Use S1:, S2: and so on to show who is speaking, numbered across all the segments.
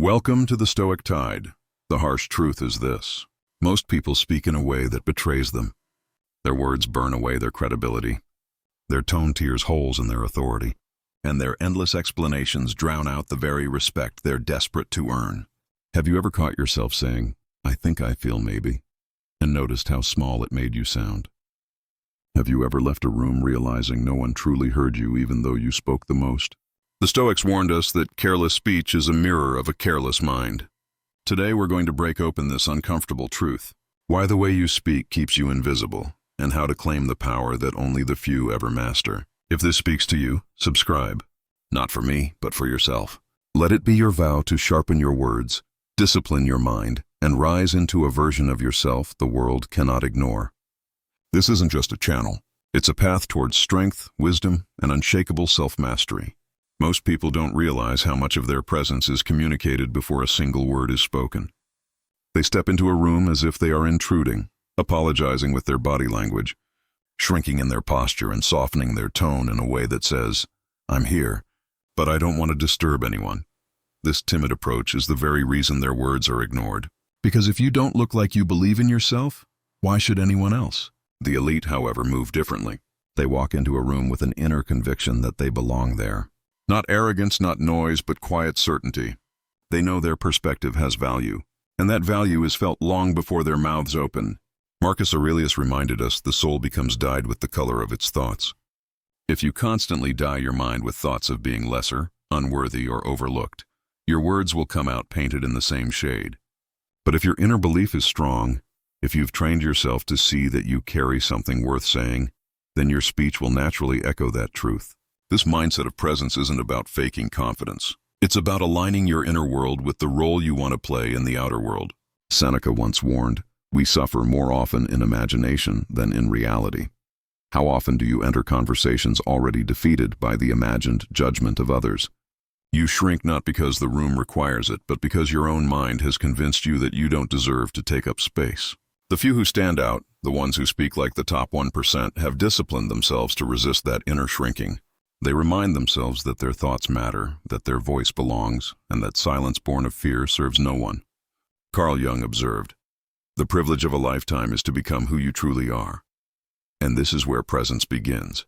S1: Welcome to the Stoic Tide. The harsh truth is this. Most people speak in a way that betrays them. Their words burn away their credibility. Their tone tears holes in their authority. And their endless explanations drown out the very respect they're desperate to earn. Have you ever caught yourself saying, "I think I feel maybe," and noticed how small it made you sound? Have you ever left a room realizing no one truly heard you even though you spoke the most? The Stoics warned us that careless speech is a mirror of a careless mind. Today we're going to break open this uncomfortable truth, why the way you speak keeps you invisible, and how to claim the power that only the few ever master. If this speaks to you, subscribe. Not for me, but for yourself. Let it be your vow to sharpen your words, discipline your mind, and rise into a version of yourself the world cannot ignore. This isn't just a channel. It's a path towards strength, wisdom, and unshakable self-mastery. Most people don't realize how much of their presence is communicated before a single word is spoken. They step into a room as if they are intruding, apologizing with their body language, shrinking in their posture and softening their tone in a way that says, "I'm here, but I don't want to disturb anyone." This timid approach is the very reason their words are ignored. Because if you don't look like you believe in yourself, why should anyone else? The elite, however, move differently. They walk into a room with an inner conviction that they belong there. Not arrogance, not noise, but quiet certainty. They know their perspective has value, and that value is felt long before their mouths open. Marcus Aurelius reminded us the soul becomes dyed with the color of its thoughts. If you constantly dye your mind with thoughts of being lesser, unworthy, or overlooked, your words will come out painted in the same shade. But if your inner belief is strong, if you've trained yourself to see that you carry something worth saying, then your speech will naturally echo that truth. This mindset of presence isn't about faking confidence. It's about aligning your inner world with the role you want to play in the outer world. Seneca once warned, "We suffer more often in imagination than in reality." How often do you enter conversations already defeated by the imagined judgment of others? You shrink not because the room requires it, but because your own mind has convinced you that you don't deserve to take up space. The few who stand out, the ones who speak like the top 1%, have disciplined themselves to resist that inner shrinking. They remind themselves that their thoughts matter, that their voice belongs, and that silence born of fear serves no one. Carl Jung observed, "The privilege of a lifetime is to become who you truly are." And this is where presence begins.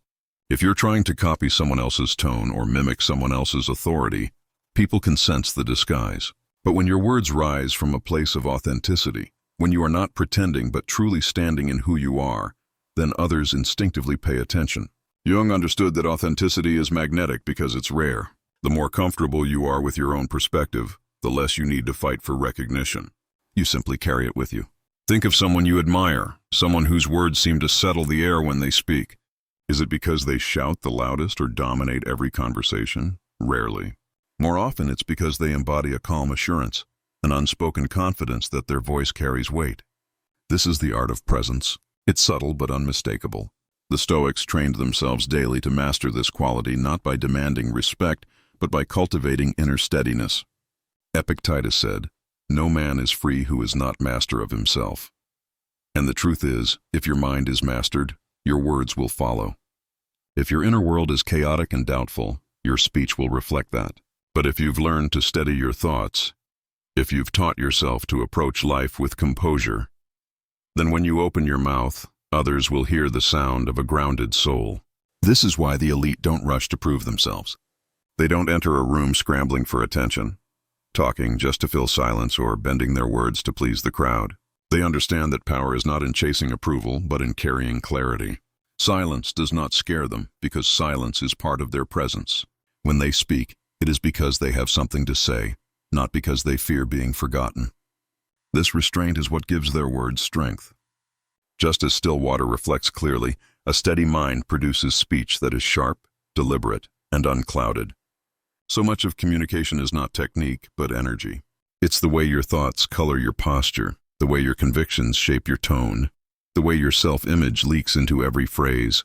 S1: If you're trying to copy someone else's tone or mimic someone else's authority, people can sense the disguise. But when your words rise from a place of authenticity, when you are not pretending but truly standing in who you are, then others instinctively pay attention. Jung understood that authenticity is magnetic because it's rare. The more comfortable you are with your own perspective, the less you need to fight for recognition. You simply carry it with you. Think of someone you admire, someone whose words seem to settle the air when they speak. Is it because they shout the loudest or dominate every conversation? Rarely. More often it's because they embody a calm assurance, an unspoken confidence that their voice carries weight. This is the art of presence. It's subtle but unmistakable. The Stoics trained themselves daily to master this quality not by demanding respect, but by cultivating inner steadiness. Epictetus said, "No man is free who is not master of himself." And the truth is, if your mind is mastered, your words will follow. If your inner world is chaotic and doubtful, your speech will reflect that. But if you've learned to steady your thoughts, if you've taught yourself to approach life with composure, then when you open your mouth, others will hear the sound of a grounded soul. This is why the elite don't rush to prove themselves. They don't enter a room scrambling for attention, talking just to fill silence or bending their words to please the crowd. They understand that power is not in chasing approval, but in carrying clarity. Silence does not scare them, because silence is part of their presence. When they speak, it is because they have something to say, not because they fear being forgotten. This restraint is what gives their words strength. Just as still water reflects clearly, a steady mind produces speech that is sharp, deliberate, and unclouded. So much of communication is not technique, but energy. It's the way your thoughts color your posture, the way your convictions shape your tone, the way your self-image leaks into every phrase.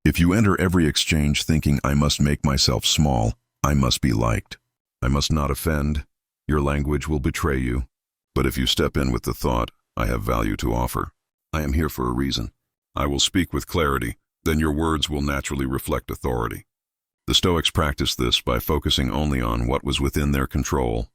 S1: If you enter every exchange thinking, "I must make myself small, I must be liked, I must not offend," your language will betray you. But if you step in with the thought, "I have value to offer, I am here for a reason, I will speak with clarity," then your words will naturally reflect authority. The Stoics practiced this by focusing only on what was within their control.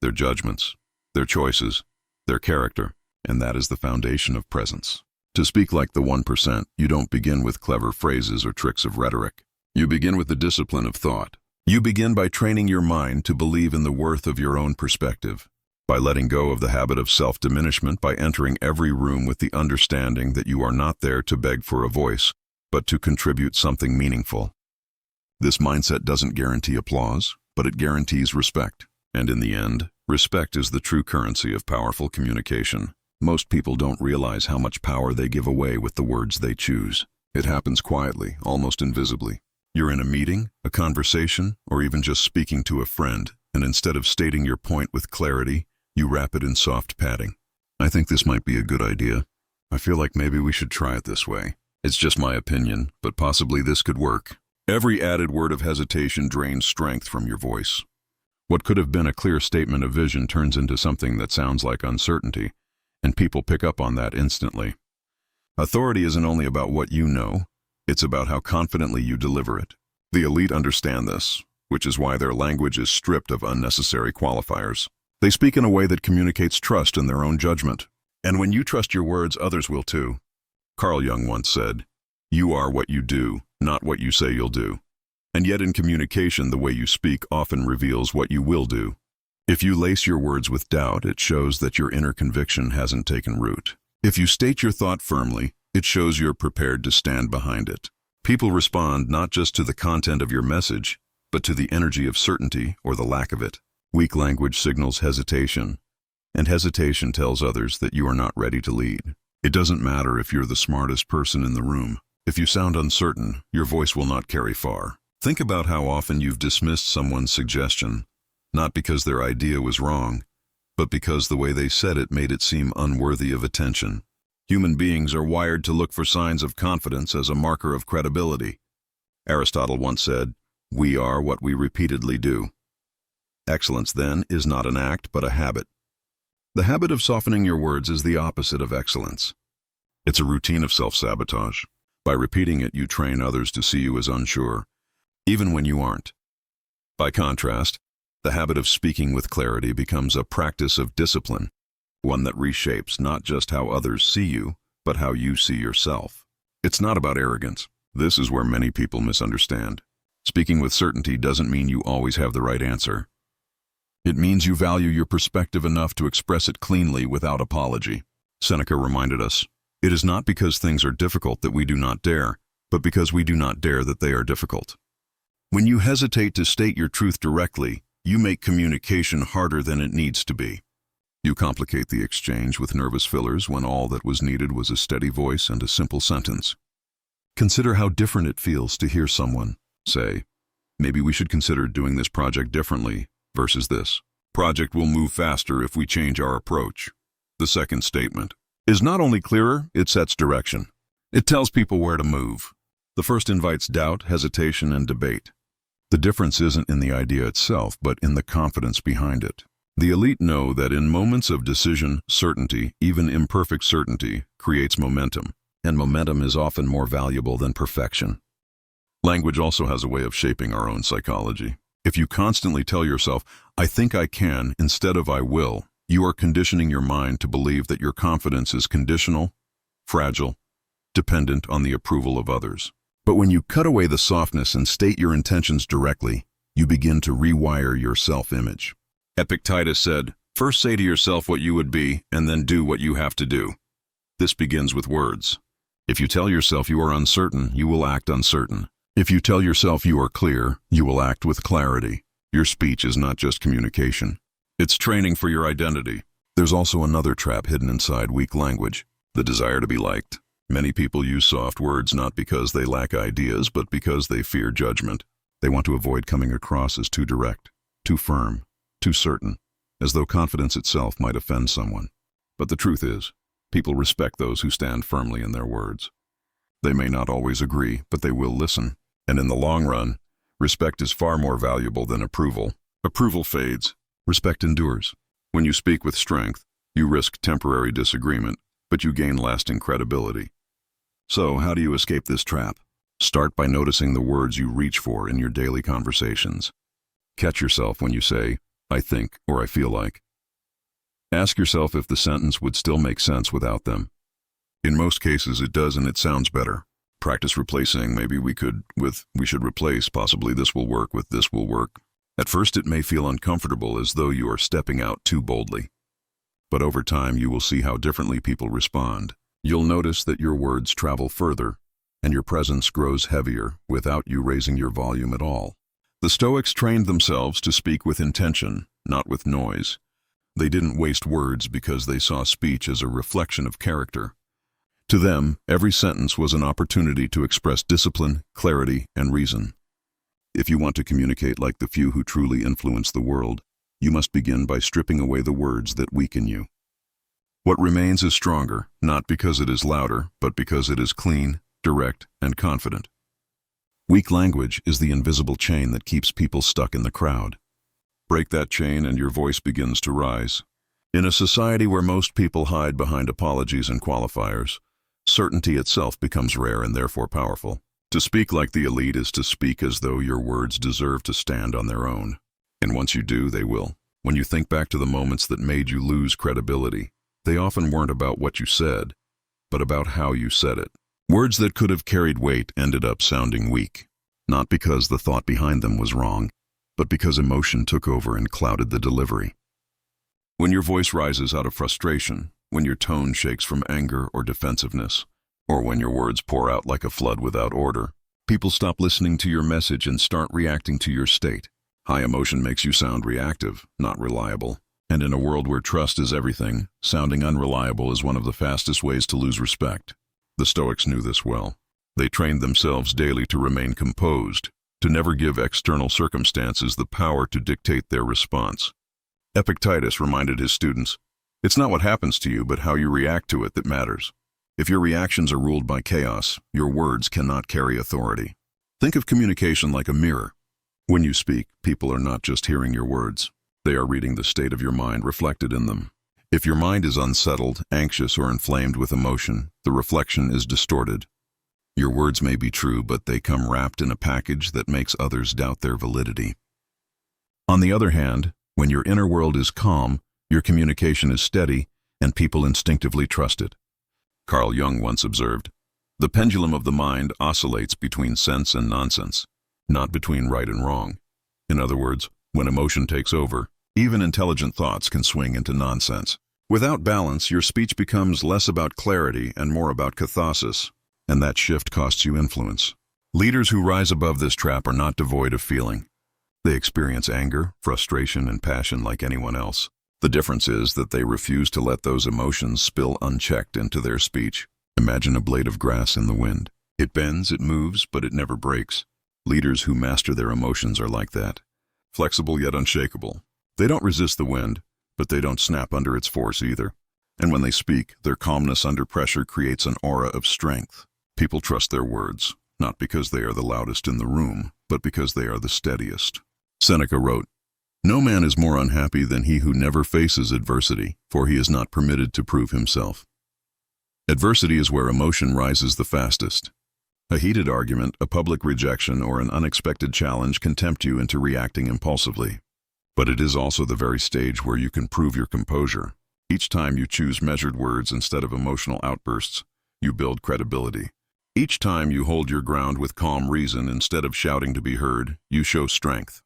S1: their judgments, their choices, their character, and that is the foundation of presence. To speak like the 1%, you don't begin with clever phrases or tricks of rhetoric. You begin with the discipline of thought. You begin by training your mind to believe in the worth of your own perspective, by letting go of the habit of self-diminishment, by entering every room with the understanding that you are not there to beg for a voice, but to contribute something meaningful. This mindset doesn't guarantee applause, but it guarantees respect. And in the end, respect is the true currency of powerful communication. Most people don't realize how much power they give away with the words they choose. It happens quietly, almost invisibly. You're in a meeting, a conversation, or even just speaking to a friend, and instead of stating your point with clarity, you wrap it in soft padding. I think this might be a good idea. I feel like maybe we should try it this way. It's just my opinion, but possibly this could work. Every added word of hesitation drains strength from your voice. What could have been a clear statement of vision turns into something that sounds like uncertainty, and people pick up on that instantly. Authority isn't only about what you know, it's about how confidently you deliver it. The elite understand this, which is why their language is stripped of unnecessary qualifiers. They speak in a way that communicates trust in their own judgment. And when you trust your words, others will too. Carl Jung once said, "You are what you do, not what you say you'll do." And yet in communication, the way you speak often reveals what you will do. If you lace your words with doubt, it shows that your inner conviction hasn't taken root. If you state your thought firmly, it shows you're prepared to stand behind it. People respond not just to the content of your message, but to the energy of certainty or the lack of it. Weak language signals hesitation, and hesitation tells others that you are not ready to lead. It doesn't matter if you're the smartest person in the room. If you sound uncertain, your voice will not carry far. Think about how often you've dismissed someone's suggestion, not because their idea was wrong, but because the way they said it made it seem unworthy of attention. Human beings are wired to look for signs of confidence as a marker of credibility. Aristotle once said, "We are what we repeatedly do." Excellence, then, is not an act, but a habit. The habit of softening your words is the opposite of excellence. It's a routine of self-sabotage. By repeating it, you train others to see you as unsure, even when you aren't. By contrast, the habit of speaking with clarity becomes a practice of discipline, one that reshapes not just how others see you, but how you see yourself. It's not about arrogance. This is where many people misunderstand. Speaking with certainty doesn't mean you always have the right answer. It means you value your perspective enough to express it cleanly without apology. Seneca reminded us, "It is not because things are difficult that we do not dare, but because we do not dare that they are difficult." When you hesitate to state your truth directly, you make communication harder than it needs to be. You complicate the exchange with nervous fillers when all that was needed was a steady voice and a simple sentence. Consider how different it feels to hear someone say, "Maybe we should consider doing this project differently," versus this, "Project will move faster if we change our approach." The second statement is not only clearer, it sets direction. It tells people where to move. The first invites doubt, hesitation, and debate. The difference isn't in the idea itself, but in the confidence behind it. The elite know that in moments of decision, certainty, even imperfect certainty, creates momentum, and momentum is often more valuable than perfection. Language also has a way of shaping our own psychology. If you constantly tell yourself, "I think I can," instead of "I will," you are conditioning your mind to believe that your confidence is conditional, fragile, dependent on the approval of others. But when you cut away the softness and state your intentions directly, you begin to rewire your self-image. Epictetus said, "First say to yourself what you would be, and then do what you have to do." This begins with words. If you tell yourself you are uncertain, you will act uncertain. If you tell yourself you are clear, you will act with clarity. Your speech is not just communication. It's training for your identity. There's also another trap hidden inside weak language, the desire to be liked. Many people use soft words not because they lack ideas, but because they fear judgment. They want to avoid coming across as too direct, too firm, too certain, as though confidence itself might offend someone. But the truth is, people respect those who stand firmly in their words. They may not always agree, but they will listen. And in the long run, respect is far more valuable than approval. Approval fades. Respect endures. When you speak with strength, you risk temporary disagreement, but you gain lasting credibility. So, how do you escape this trap? Start by noticing the words you reach for in your daily conversations. Catch yourself when you say, I think, or I feel like. Ask yourself if the sentence would still make sense without them. In most cases it does, and it sounds better. Practice replacing maybe we could with we should replace, possibly this will work with this will work. At first it may feel uncomfortable, as though you are stepping out too boldly. But over time you will see how differently people respond. You'll notice that your words travel further, and your presence grows heavier without you raising your volume at all. The Stoics trained themselves to speak with intention, not with noise. They didn't waste words because they saw speech as a reflection of character. To them, every sentence was an opportunity to express discipline, clarity, and reason. If you want to communicate like the few who truly influence the world, you must begin by stripping away the words that weaken you. What remains is stronger, not because it is louder, but because it is clean, direct, and confident. Weak language is the invisible chain that keeps people stuck in the crowd. Break that chain and your voice begins to rise. In a society where most people hide behind apologies and qualifiers, certainty itself becomes rare and therefore powerful. To speak like the elite is to speak as though your words deserve to stand on their own. And once you do, they will. When you think back to the moments that made you lose credibility, they often weren't about what you said, but about how you said it. Words that could have carried weight ended up sounding weak, not because the thought behind them was wrong, but because emotion took over and clouded the delivery. When your voice rises out of frustration, when your tone shakes from anger or defensiveness, or when your words pour out like a flood without order, people stop listening to your message and start reacting to your state. High emotion makes you sound reactive, not reliable. And in a world where trust is everything, sounding unreliable is one of the fastest ways to lose respect. The Stoics knew this well. They trained themselves daily to remain composed, to never give external circumstances the power to dictate their response. Epictetus reminded his students, "It's not what happens to you, but how you react to it that matters. If your reactions are ruled by chaos, your words cannot carry authority." Think of communication like a mirror. When you speak, people are not just hearing your words. They are reading the state of your mind reflected in them. If your mind is unsettled, anxious, or inflamed with emotion, the reflection is distorted. Your words may be true, but they come wrapped in a package that makes others doubt their validity. On the other hand, when your inner world is calm, your communication is steady, and people instinctively trust it. Carl Jung once observed, "The pendulum of the mind oscillates between sense and nonsense, not between right and wrong." In other words, when emotion takes over, even intelligent thoughts can swing into nonsense. Without balance, your speech becomes less about clarity and more about catharsis, and that shift costs you influence. Leaders who rise above this trap are not devoid of feeling. They experience anger, frustration, and passion like anyone else. The difference is that they refuse to let those emotions spill unchecked into their speech. Imagine a blade of grass in the wind. It bends, it moves, but it never breaks. Leaders who master their emotions are like that. Flexible yet unshakable. They don't resist the wind, but they don't snap under its force either. And when they speak, their calmness under pressure creates an aura of strength. People trust their words, not because they are the loudest in the room, but because they are the steadiest. Seneca wrote, "No man is more unhappy than he who never faces adversity, for he is not permitted to prove himself." Adversity is where emotion rises the fastest. A heated argument, a public rejection, or an unexpected challenge can tempt you into reacting impulsively. But it is also the very stage where you can prove your composure. Each time you choose measured words instead of emotional outbursts, you build credibility. Each time you hold your ground with calm reason instead of shouting to be heard, you show strength.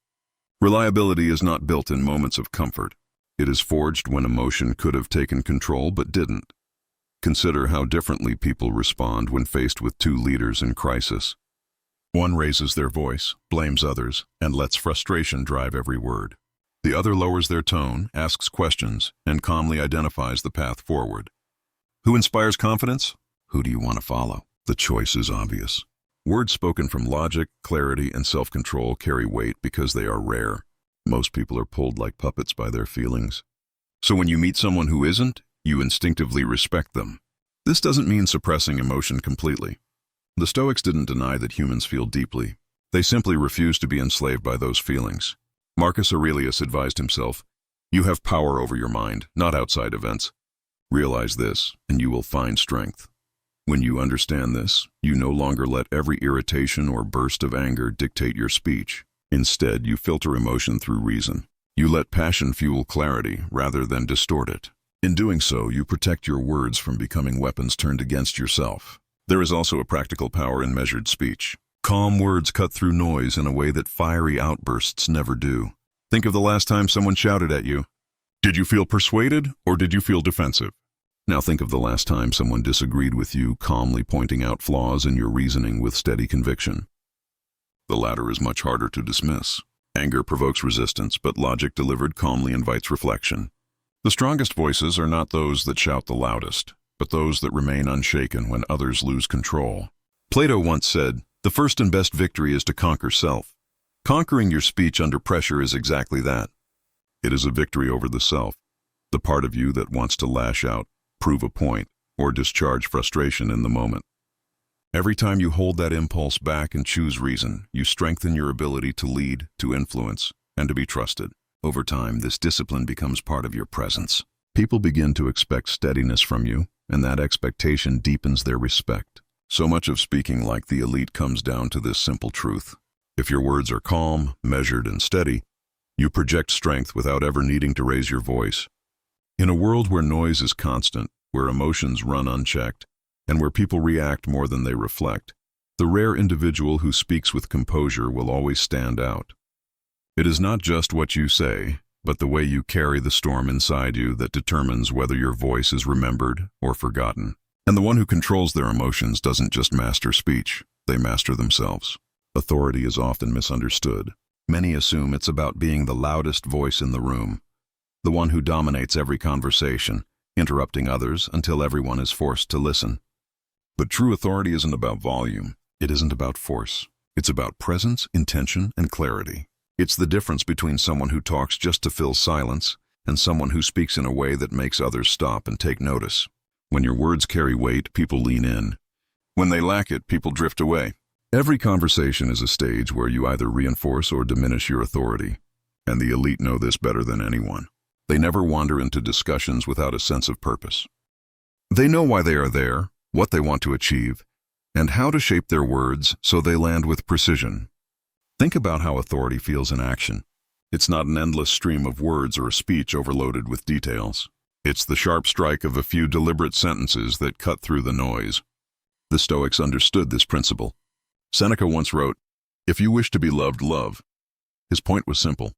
S1: Reliability is not built in moments of comfort. It is forged when emotion could have taken control but didn't. Consider how differently people respond when faced with two leaders in crisis. One raises their voice, blames others, and lets frustration drive every word. The other lowers their tone, asks questions, and calmly identifies the path forward. Who inspires confidence? Who do you want to follow? The choice is obvious. Words spoken from logic, clarity, and self-control carry weight because they are rare. Most people are pulled like puppets by their feelings. So when you meet someone who isn't, you instinctively respect them. This doesn't mean suppressing emotion completely. The Stoics didn't deny that humans feel deeply. They simply refused to be enslaved by those feelings. Marcus Aurelius advised himself, "You have power over your mind, not outside events. Realize this, and you will find strength." When you understand this, you no longer let every irritation or burst of anger dictate your speech. Instead, you filter emotion through reason. You let passion fuel clarity rather than distort it. In doing so, you protect your words from becoming weapons turned against yourself. There is also a practical power in measured speech. Calm words cut through noise in a way that fiery outbursts never do. Think of the last time someone shouted at you. Did you feel persuaded or did you feel defensive? Now think of the last time someone disagreed with you, calmly pointing out flaws in your reasoning with steady conviction. The latter is much harder to dismiss. Anger provokes resistance, but logic delivered calmly invites reflection. The strongest voices are not those that shout the loudest, but those that remain unshaken when others lose control. Plato once said, "The first and best victory is to conquer self." Conquering your speech under pressure is exactly that. It is a victory over the self, the part of you that wants to lash out, prove a point, or discharge frustration in the moment. Every time you hold that impulse back and choose reason, you strengthen your ability to lead, to influence, and to be trusted. Over time, this discipline becomes part of your presence. People begin to expect steadiness from you, and that expectation deepens their respect. So much of speaking like the elite comes down to this simple truth. If your words are calm, measured, and steady, you project strength without ever needing to raise your voice. In a world where noise is constant, where emotions run unchecked, and where people react more than they reflect, the rare individual who speaks with composure will always stand out. It is not just what you say, but the way you carry the storm inside you that determines whether your voice is remembered or forgotten. And the one who controls their emotions doesn't just master speech, they master themselves. Authority is often misunderstood. Many assume it's about being the loudest voice in the room, the one who dominates every conversation, interrupting others until everyone is forced to listen. But true authority isn't about volume. It isn't about force. It's about presence, intention, and clarity. It's the difference between someone who talks just to fill silence and someone who speaks in a way that makes others stop and take notice. When your words carry weight, people lean in. When they lack it, people drift away. Every conversation is a stage where you either reinforce or diminish your authority, and the elite know this better than anyone. They never wander into discussions without a sense of purpose. They know why they are there, what they want to achieve, and how to shape their words so they land with precision. Think about how authority feels in action. It's not an endless stream of words or a speech overloaded with details. It's the sharp strike of a few deliberate sentences that cut through the noise. The Stoics understood this principle. Seneca once wrote, "If you wish to be loved, love." His point was simple.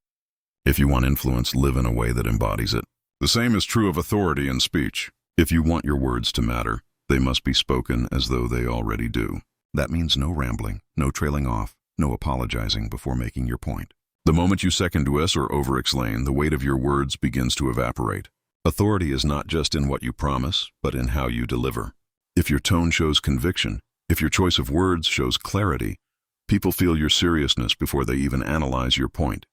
S1: If you want influence, live in a way that embodies it. The same is true of authority in speech. If you want your words to matter, they must be spoken as though they already do. That means no rambling, no trailing off, no apologizing before making your point. The moment you second-guess or over-explain, the weight of your words begins to evaporate. Authority is not just in what you promise, but in how you deliver. If your tone shows conviction, if your choice of words shows clarity, people feel your seriousness before they even analyze your point.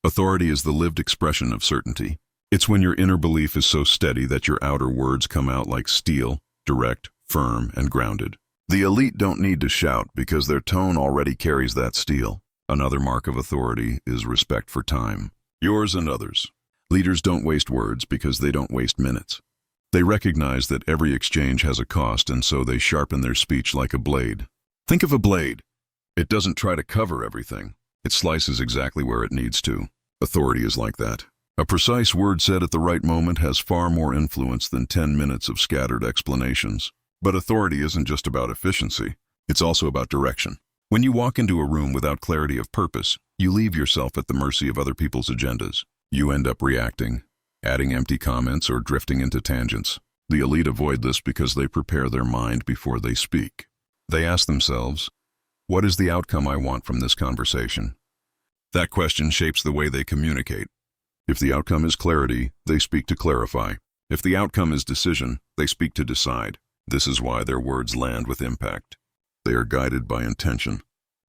S1: Authority is the lived expression of certainty. It's when your inner belief is so steady that your outer words come out like steel, direct, firm, and grounded. The elite don't need to shout because their tone already carries that steel. Another mark of authority is respect for time, yours and others. Leaders don't waste words because they don't waste minutes. They recognize that every exchange has a cost, and so they sharpen their speech like a blade. Think of a blade. It doesn't try to cover everything. It slices exactly where it needs to. Authority is like that. A precise word said at the right moment has far more influence than 10 minutes of scattered explanations. But authority isn't just about efficiency. It's also about direction. When you walk into a room without clarity of purpose, you leave yourself at the mercy of other people's agendas. You end up reacting, adding empty comments, or drifting into tangents. The elite avoid this because they prepare their mind before they speak. They ask themselves, what is the outcome I want from this conversation? That question shapes the way they communicate. If the outcome is clarity, they speak to clarify. If the outcome is decision, they speak to decide. This is why their words land with impact. They are guided by intention.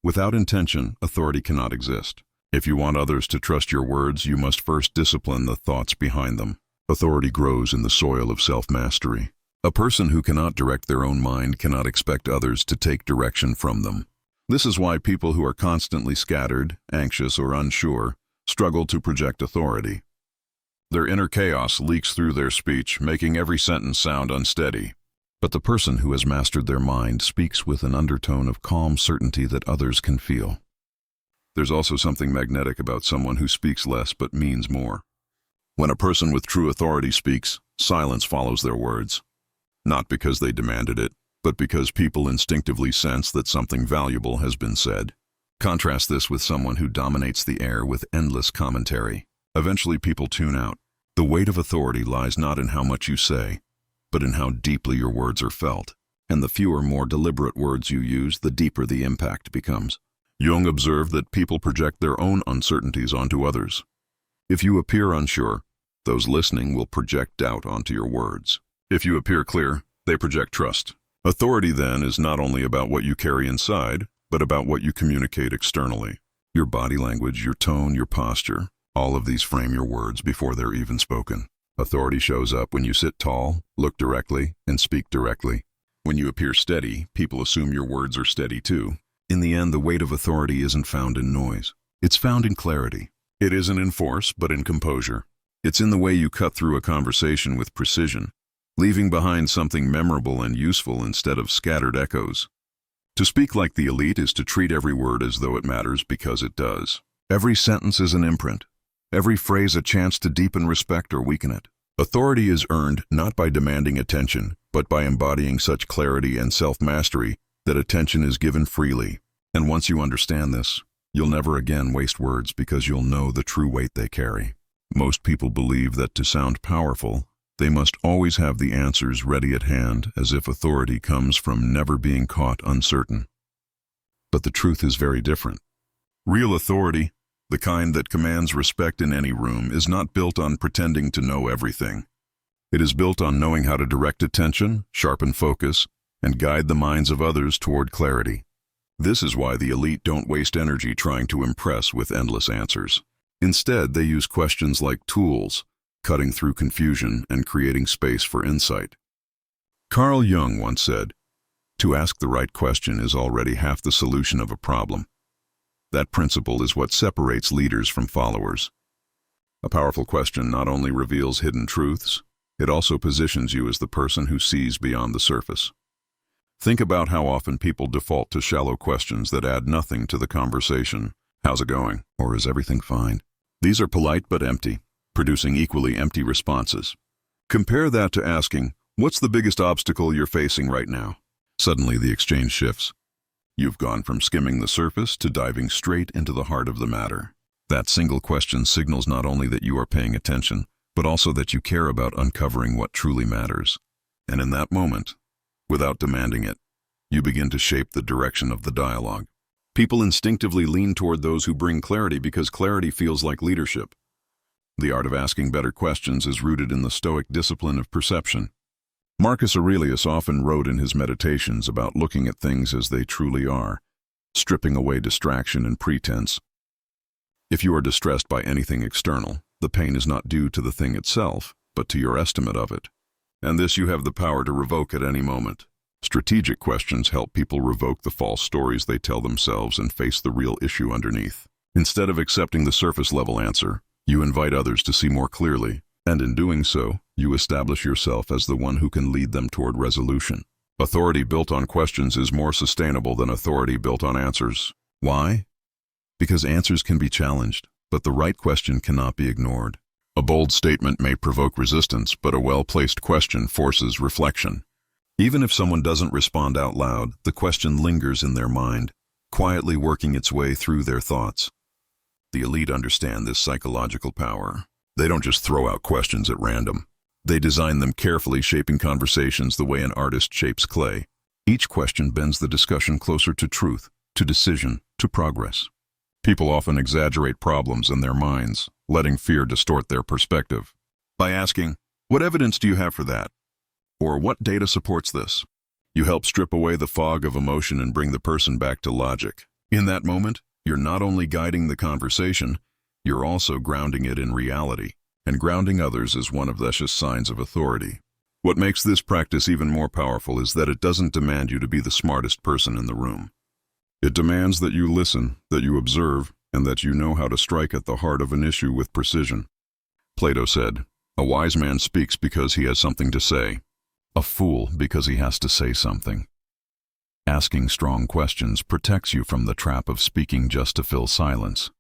S1: Without intention, authority cannot exist. If you want others to trust your words, you must first discipline the thoughts behind them. Authority grows in the soil of self-mastery. A person who cannot direct their own mind cannot expect others to take direction from them. This is why people who are constantly scattered, anxious, or unsure struggle to project authority. Their inner chaos leaks through their speech, making every sentence sound unsteady. But the person who has mastered their mind speaks with an undertone of calm certainty that others can feel. There's also something magnetic about someone who speaks less but means more. When a person with true authority speaks, silence follows their words. Not because they demanded it, but because people instinctively sense that something valuable has been said. Contrast this with someone who dominates the air with endless commentary. Eventually people tune out. The weight of authority lies not in how much you say, but in how deeply your words are felt. And the fewer, more deliberate words you use, the deeper the impact becomes. Jung observed that people project their own uncertainties onto others. If you appear unsure, those listening will project doubt onto your words. If you appear clear, they project trust. Authority, then, is not only about what you carry inside, but about what you communicate externally. Your body language, your tone, your posture, all of these frame your words before they're even spoken. Authority shows up when you sit tall, look directly, and speak directly. When you appear steady, people assume your words are steady too. In the end, the weight of authority isn't found in noise. It's found in clarity. It isn't in force, but in composure. It's in the way you cut through a conversation with precision, leaving behind something memorable and useful instead of scattered echoes. To speak like the elite is to treat every word as though it matters because it does. Every sentence is an imprint. Every phrase a chance to deepen respect or weaken it. Authority is earned not by demanding attention, but by embodying such clarity and self-mastery that attention is given freely. And once you understand this, you'll never again waste words because you'll know the true weight they carry. Most people believe that to sound powerful, they must always have the answers ready at hand, as if authority comes from never being caught uncertain. But the truth is very different. Real authority, the kind that commands respect in any room, is not built on pretending to know everything. It is built on knowing how to direct attention, sharpen focus, and guide the minds of others toward clarity. This is why the elite don't waste energy trying to impress with endless answers. Instead, they use questions like tools, cutting through confusion and creating space for insight. Carl Jung once said, "To ask the right question is already half the solution of a problem." That principle is what separates leaders from followers. A powerful question not only reveals hidden truths, it also positions you as the person who sees beyond the surface. Think about how often people default to shallow questions that add nothing to the conversation. How's it going? Or is everything fine? These are polite but empty, producing equally empty responses. Compare that to asking, "What's the biggest obstacle you're facing right now?" Suddenly the exchange shifts. You've gone from skimming the surface to diving straight into the heart of the matter. That single question signals not only that you are paying attention, but also that you care about uncovering what truly matters. And in that moment, without demanding it, you begin to shape the direction of the dialogue. People instinctively lean toward those who bring clarity because clarity feels like leadership. The art of asking better questions is rooted in the Stoic discipline of perception. Marcus Aurelius often wrote in his meditations about looking at things as they truly are, stripping away distraction and pretense. If you are distressed by anything external, the pain is not due to the thing itself, but to your estimate of it. And this you have the power to revoke at any moment. Strategic questions help people revoke the false stories they tell themselves and face the real issue underneath. Instead of accepting the surface-level answer, you invite others to see more clearly, and in doing so, you establish yourself as the one who can lead them toward resolution. Authority built on questions is more sustainable than authority built on answers. Why? Because answers can be challenged, but the right question cannot be ignored. A bold statement may provoke resistance, but a well-placed question forces reflection. Even if someone doesn't respond out loud, the question lingers in their mind, quietly working its way through their thoughts. The elite understand this psychological power. They don't just throw out questions at random. They design them carefully, shaping conversations the way an artist shapes clay. Each question bends the discussion closer to truth, to decision, to progress. People often exaggerate problems in their minds, letting fear distort their perspective. By asking, "What evidence do you have for that?" Or "What data supports this?" you help strip away the fog of emotion and bring the person back to logic. In that moment, you're not only guiding the conversation, you're also grounding it in reality. And grounding others is one of the signs of authority. What makes this practice even more powerful is that it doesn't demand you to be the smartest person in the room. It demands that you listen, that you observe, and that you know how to strike at the heart of an issue with precision. Plato said, "A wise man speaks because he has something to say. A fool because he has to say something." Asking strong questions protects you from the trap of speaking just to fill silence.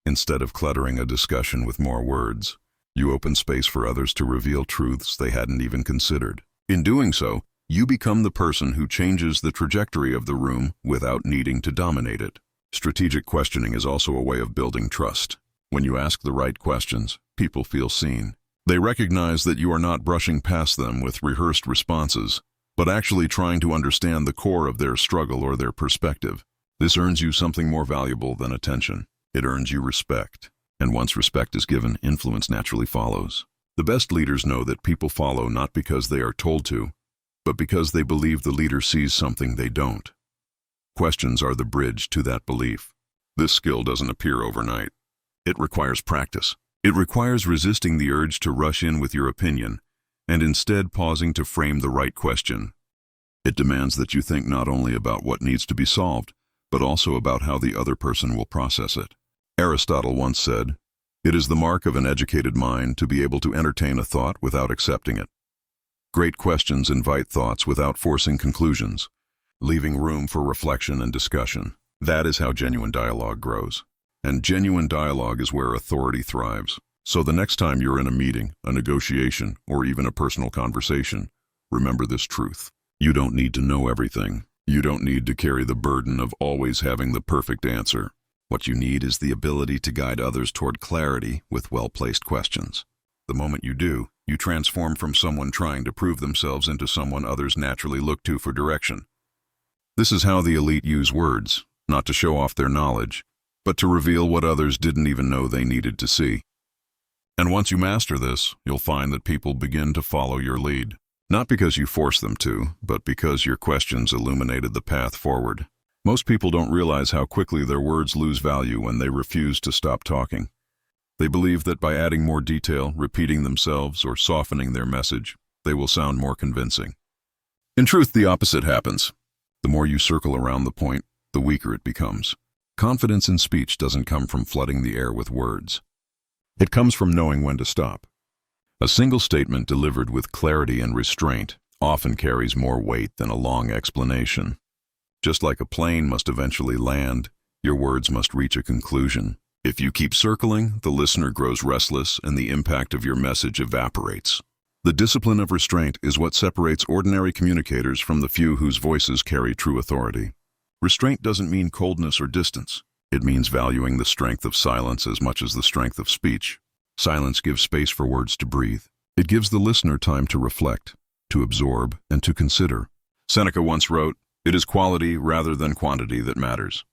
S1: Instead of cluttering a discussion with more words, you open space for others to reveal truths they hadn't even considered. In doing so, you become the person who changes the trajectory of the room without needing to dominate it. Strategic questioning is also a way of building trust. When you ask the right questions, people feel seen. They recognize that you are not brushing past them with rehearsed responses, but actually trying to understand the core of their struggle or their perspective. This earns you something more valuable than attention. It earns you respect. And once respect is given, influence naturally follows. The best leaders know that people follow not because they are told to, but because they believe the leader sees something they don't. Questions are the bridge to that belief. This skill doesn't appear overnight. It requires practice. It requires resisting the urge to rush in with your opinion, and instead pausing to frame the right question. It demands that you think not only about what needs to be solved, but also about how the other person will process it. Aristotle once said, "It is the mark of an educated mind to be able to entertain a thought without accepting it." Great questions invite thoughts without forcing conclusions, leaving room for reflection and discussion. That is how genuine dialogue grows. And genuine dialogue is where authority thrives. So the next time you're in a meeting, a negotiation, or even a personal conversation, remember this truth. You don't need to know everything. You don't need to carry the burden of always having the perfect answer. What you need is the ability to guide others toward clarity with well-placed questions. The moment you do, you transform from someone trying to prove themselves into someone others naturally look to for direction. This is how the elite use words, not to show off their knowledge, but to reveal what others didn't even know they needed to see. And once you master this, you'll find that people begin to follow your lead. Not because you force them to, but because your questions illuminated the path forward. Most people don't realize how quickly their words lose value when they refuse to stop talking. They believe that by adding more detail, repeating themselves, or softening their message, they will sound more convincing. In truth, the opposite happens. The more you circle around the point, the weaker it becomes. Confidence in speech doesn't come from flooding the air with words. It comes from knowing when to stop. A single statement delivered with clarity and restraint often carries more weight than a long explanation. Just like a plane must eventually land, your words must reach a conclusion. If you keep circling, the listener grows restless and the impact of your message evaporates. The discipline of restraint is what separates ordinary communicators from the few whose voices carry true authority. Restraint doesn't mean coldness or distance. It means valuing the strength of silence as much as the strength of speech. Silence gives space for words to breathe. It gives the listener time to reflect, to absorb, and to consider. Seneca once wrote, "It is quality rather than quantity that matters."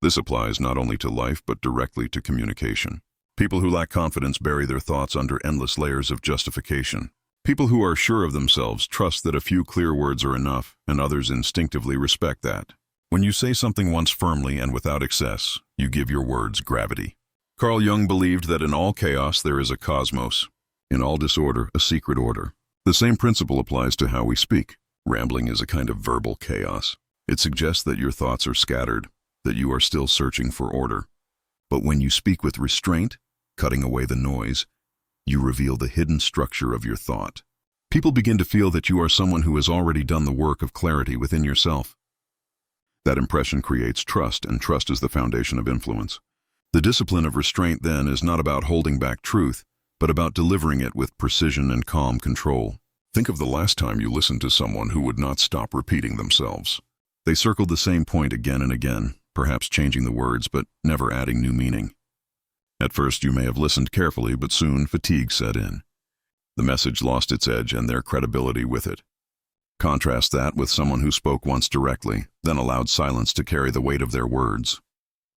S1: This applies not only to life but directly to communication. People who lack confidence bury their thoughts under endless layers of justification. People who are sure of themselves trust that a few clear words are enough, and others instinctively respect that. When you say something once firmly and without excess, you give your words gravity. Carl Jung believed that in all chaos there is a cosmos, in all disorder a secret order. The same principle applies to how we speak. Rambling is a kind of verbal chaos. It suggests that your thoughts are scattered, that you are still searching for order. But when you speak with restraint, cutting away the noise, you reveal the hidden structure of your thought. People begin to feel that you are someone who has already done the work of clarity within yourself. That impression creates trust, and trust is the foundation of influence. The discipline of restraint, then, is not about holding back truth, but about delivering it with precision and calm control. Think of the last time you listened to someone who would not stop repeating themselves. They circled the same point again and again, perhaps changing the words, but never adding new meaning. At first you may have listened carefully, but soon fatigue set in. The message lost its edge and their credibility with it. Contrast that with someone who spoke once directly, then allowed silence to carry the weight of their words.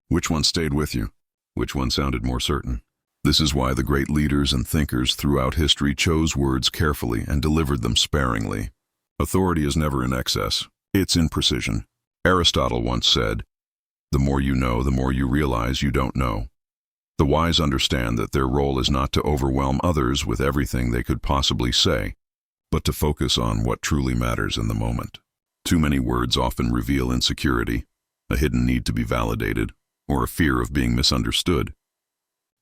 S1: Which one stayed with you? Which one sounded more certain? This is why the great leaders and thinkers throughout history chose words carefully and delivered them sparingly. Authority is never in excess. It's in precision. Aristotle once said, "The more you know, the more you realize you don't know." The wise understand that their role is not to overwhelm others with everything they could possibly say, but to focus on what truly matters in the moment. Too many words often reveal insecurity, a hidden need to be validated, or a fear of being misunderstood.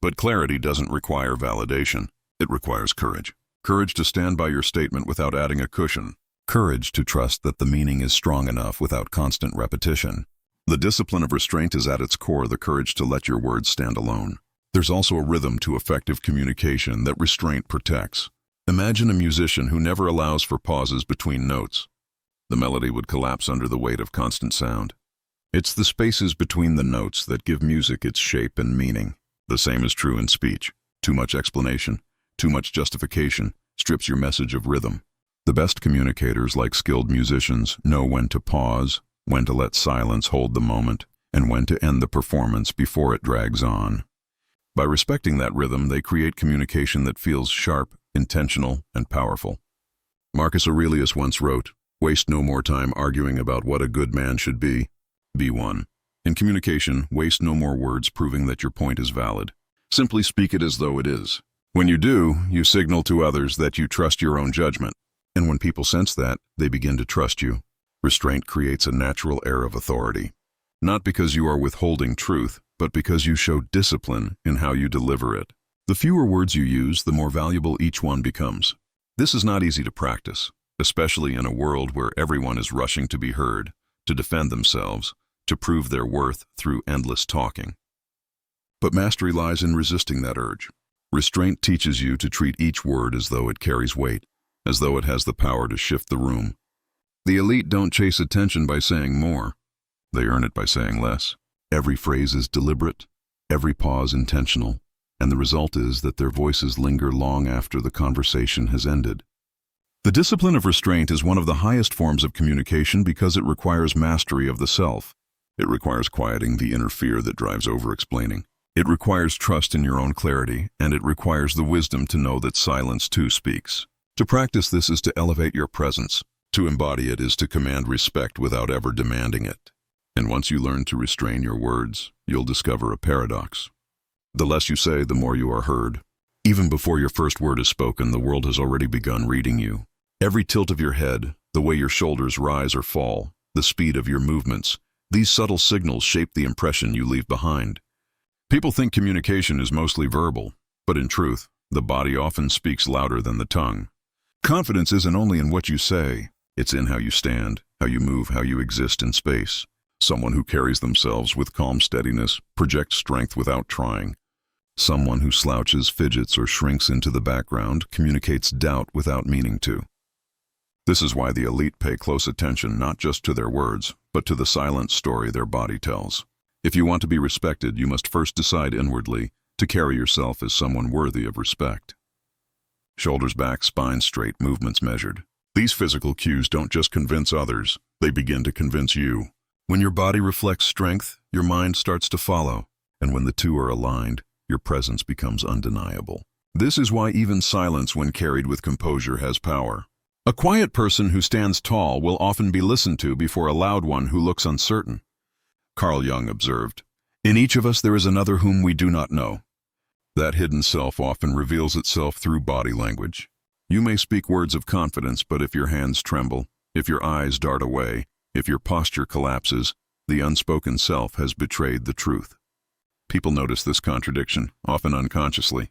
S1: But clarity doesn't require validation. It requires courage. Courage to stand by your statement without adding a cushion. courage to trust that the meaning is strong enough without constant repetition. The discipline of restraint is at its core the courage to let your words stand alone. There's also a rhythm to effective communication that restraint protects. Imagine a musician who never allows for pauses between notes. The melody would collapse under the weight of constant sound. It's the spaces between the notes that give music its shape and meaning. The same is true in speech. Too much explanation, too much justification, strips your message of rhythm. The best communicators, like skilled musicians, know when to pause, when to let silence hold the moment, and when to end the performance before it drags on. By respecting that rhythm, they create communication that feels sharp, intentional, and powerful. Marcus Aurelius once wrote, "Waste no more time arguing about what a good man should be. Be one." In communication, waste no more words proving that your point is valid. Simply speak it as though it is. When you do, you signal to others that you trust your own judgment. And when people sense that, they begin to trust you. Restraint creates a natural air of authority. Not because you are withholding truth, but because you show discipline in how you deliver it. The fewer words you use, the more valuable each one becomes. This is not easy to practice, especially in a world where everyone is rushing to be heard, to defend themselves, to prove their worth through endless talking. But mastery lies in resisting that urge. Restraint teaches you to treat each word as though it carries weight, as though it has the power to shift the room. The elite don't chase attention by saying more. They earn it by saying less. Every phrase is deliberate, every pause intentional, and the result is that their voices linger long after the conversation has ended. The discipline of restraint is one of the highest forms of communication because it requires mastery of the self. It requires quieting the inner fear that drives over-explaining. It requires trust in your own clarity, and it requires the wisdom to know that silence too speaks. To practice this is to elevate your presence. To embody it is to command respect without ever demanding it. And once you learn to restrain your words, you'll discover a paradox. The less you say, the more you are heard. Even before your first word is spoken, the world has already begun reading you. Every tilt of your head, the way your shoulders rise or fall, the speed of your movements, these subtle signals shape the impression you leave behind. People think communication is mostly verbal, but in truth, the body often speaks louder than the tongue. Confidence isn't only in what you say, it's in how you stand, how you move, how you exist in space. Someone who carries themselves with calm steadiness projects strength without trying. Someone who slouches, fidgets, or shrinks into the background communicates doubt without meaning to. This is why the elite pay close attention not just to their words, but to the silent story their body tells. If you want to be respected, you must first decide inwardly to carry yourself as someone worthy of respect. Shoulders back, spine straight, movements measured. These physical cues don't just convince others, they begin to convince you. When your body reflects strength, your mind starts to follow, and when the two are aligned, your presence becomes undeniable. This is why even silence, when carried with composure, has power. A quiet person who stands tall will often be listened to before a loud one who looks uncertain. Carl Jung observed, "In each of us there is another whom we do not know." That hidden self often reveals itself through body language. You may speak words of confidence, but if your hands tremble, if your eyes dart away, if your posture collapses, the unspoken self has betrayed the truth. People notice this contradiction, often unconsciously.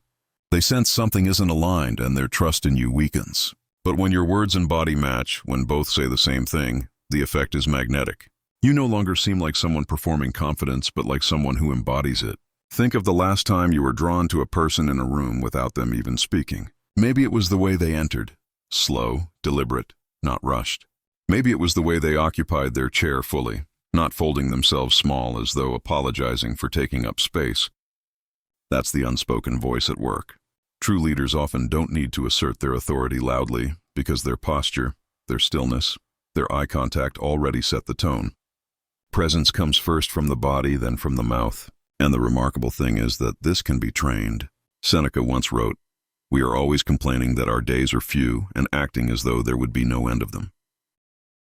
S1: They sense something isn't aligned and their trust in you weakens. But when your words and body match, when both say the same thing, the effect is magnetic. You no longer seem like someone performing confidence, but like someone who embodies it. Think of the last time you were drawn to a person in a room without them even speaking. Maybe it was the way they entered. Slow, deliberate, not rushed. Maybe it was the way they occupied their chair fully, not folding themselves small as though apologizing for taking up space. That's the unspoken voice at work. True leaders often don't need to assert their authority loudly because their posture, their stillness, their eye contact already set the tone. Presence comes first from the body, then from the mouth. And the remarkable thing is that this can be trained. Seneca once wrote, "We are always complaining that our days are few and acting as though there would be no end of them."